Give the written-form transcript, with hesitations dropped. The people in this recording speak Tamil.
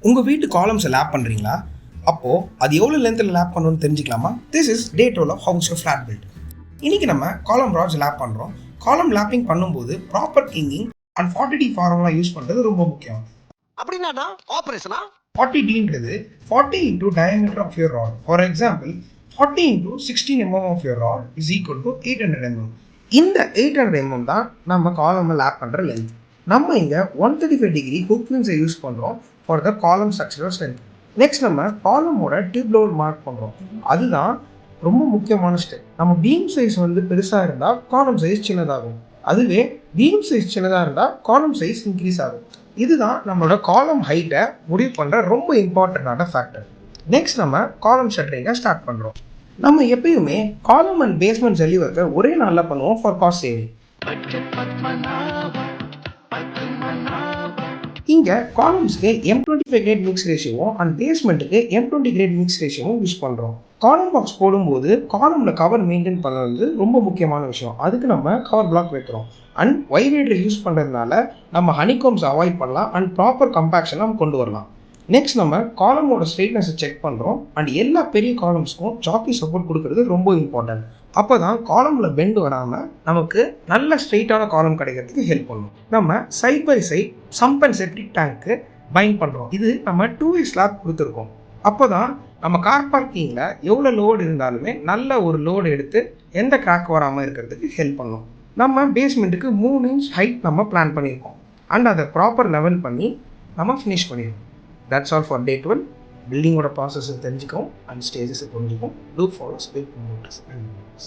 உங்கள் வீட்டு காலம்ஸை லேப் பண்ணுறீங்களா? அப்போது அது எவ்வளோ லென்த்தில் லேப் பண்ணணும்னு தெரிஞ்சுக்கலாமா? This is day 12 of house flat build. இன்றைக்கி நம்ம காலம் ராட்ஸ் லேப் பண்ணுறோம். காலம் லேப்பிங் பண்ணும்போது proper kinking and 40D formula use பண்ணுறது ரொம்ப முக்கியம். அப்படின்னா ஆபரேஷனா 40Dன்றது 40 into diameter of your rod. For example, 40 into 16 mm of your rod is equal to 800 mm. இந்த 800 mm தான் நம்ம காலமை லேப் பண்ணுற லென்த். நம்ம இங்கே 135 டிகிரி ஹுக் வின்ஸை யூஸ் பண்ணுறோம் ஃபார் த காலம் ஸ்ட்ரக்சரல் ஸ்ட்ரென்த். நெக்ஸ்ட் நம்ம காலமோட டியூப் லெவல் மார்க் பண்ணுறோம். அதுதான் ரொம்ப முக்கியமான ஸ்டெப். நம்ம பீம் சைஸ் பெருசாக இருந்தால் காலம் சைஸ் சின்னதாகும். அதுவே பீம் சைஸ் சின்னதாக இருந்தால் காலம் சைஸ் இன்க்ரீஸ் ஆகும். இதுதான் நம்மளோட காலம் ஹைட்டை முடிவு பண்ணுற ரொம்ப இம்பார்ட்டண்ட்டான ஃபேக்டர். நெக்ஸ்ட் நம்ம காலம் ஷட்டரிங்கை ஸ்டார்ட் பண்ணுறோம். நம்ம எப்பயுமே காலம் அண்ட் பேஸ்மெண்ட் ஜல்லி ஒர்க்கை ஒரே நாளில் பண்ணுவோம் ஃபார் காஸ்ட் சேவிங். இங்கே காலம்ஸ்க்கு M25 கிரேட் மிக்ஸ் ரேஷியோவும் அண்ட் பேஸ்மெண்ட்டுக்கு M20 கிரேட் மிக்ஸ் ரேஷியோவும் யூஸ் பண்ணுறோம். காலம் பாக்ஸ் போடும்போது காலமில் கவர் மெயின்டைன் பண்ணுறது ரொம்ப முக்கியமான விஷயம். அதுக்கு நம்ம கவர் பிளாக் வைக்கிறோம். அண்ட் வைப்ரேட்டர் யூஸ் பண்ணுறதுனால நம்ம ஹனிகோம்ஸ் அவாய்ட் பண்ணலாம் அண்ட் ப்ராப்பர் கம்பேக்ஷன் நம்ம கொண்டு வரலாம். நெக்ஸ்ட் நம்ம காலமோட ஸ்ட்ரெயிட்னஸை செக் பண்ணுறோம் அண்ட் எல்லா பெரிய காலம்ஸ்க்கும் ஜாக்கி சப்போர்ட் கொடுக்கறது ரொம்ப இம்பார்ட்டன்ட். அப்போ தான் காலமில் பெண்டு வராமல் நமக்கு நல்ல ஸ்ட்ரெயிட்டான காலம் கிடைக்கிறதுக்கு ஹெல்ப் பண்ணும். நம்ம side by side sump and septic டேங்க்கு பைண்ட் பண்ணுறோம். இது நம்ம 2-way ஸ்லாப் கொடுத்துருக்கோம். அப்போ தான் நம்ம கார் பார்க்கிங்கில் எவ்வளோ லோடு இருந்தாலுமே நல்ல ஒரு லோடு எடுத்து எந்த கிராக் வராமல் இருக்கிறதுக்கு ஹெல்ப் பண்ணும். நம்ம பேஸ்மெண்ட்டுக்கு 3 inch ஹைட் நம்ம பிளான் பண்ணியிருக்கோம் அண்ட் அதை ப்ராப்பர் லெவல் பண்ணி நம்ம ஃபினிஷ் பண்ணிடுவோம். That's all for day 12. பில்டிங்கோட ப்ராசஸை தெரிஞ்சுக்கவும் அண்ட் ஸ்டேஜஸை புரிஞ்சுக்கும். Do follow speed promoters.